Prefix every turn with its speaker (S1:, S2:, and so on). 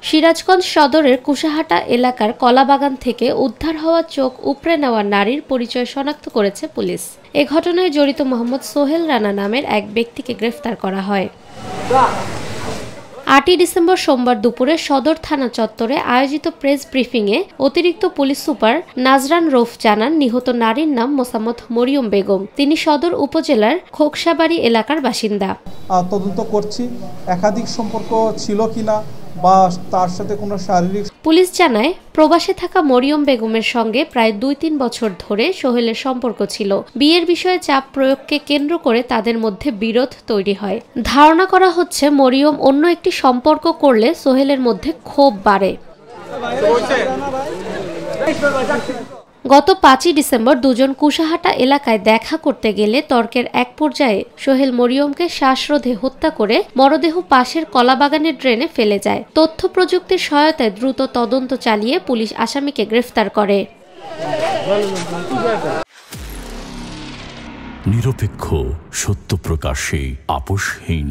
S1: সিরাজগঞ্জ সদরের কুশাহাটা এলাকার কলাবাগান থেকে উদ্ধার হওয়া চোখ উপড়ে নেওয়া নারীর পরিচয় শনাক্ত করেছে পুলিশ। এ ঘটনায় জড়িত মোহাম্মদ সোহেল রানা নামের এক ব্যক্তিকে গ্রেফতার করা হয়। 8 ডিসেম্বর সোমবার দুপুরে সদর থানা চত্বরে আয়োজিত প্রেস ব্রিফিংয়ে অতিরিক্ত পুলিশ সুপার নাজরান রৌফ জানান, নিহত নারীর নাম মোসাম্মদ মরিয়ম বেগম। তিনি সদর উপজেলার খোকসাবাড়ি এলাকার বাসিন্দা।
S2: তদন্ত করছি একাধিক সম্পর্ক ছিল কিনা বা তার সাথে কোনো শারীরিক।
S1: পুলিশ জানায়, প্রবাসে থাকা মরিয়ম বেগমের সঙ্গে প্রায় 2-3 বছর ধরে সোহেলের সম্পর্ক ছিল। বিয়ের বিষয়ে চাপ প্রয়োগকে কেন্দ্র করে তাদের মধ্যে বিরোধ তৈরি হয়। ধারণা করা হচ্ছে মরিয়ম অন্য একটি সম্পর্ক করলে সোহেলের মধ্যে ক্ষোভ বাড়ে। গত 5 ডিসেম্বর দুজন কুশাহাটা এলাকায় দেখা করতে গেলে তর্কের এক পর্যায়ে সোহেল মরিয়মকে শ্বাসরোধে হত্যা করে মরদেহ পাশের কলাবাগানের ড্রেনে ফেলে যায়। তথ্য প্রযুক্তির সহায়তায় দ্রুত তদন্ত চালিয়ে পুলিশ আসামিকে গ্রেফতার করে।
S3: নিরপেক্ষ, সত্য প্রকাশে আপোষহীন।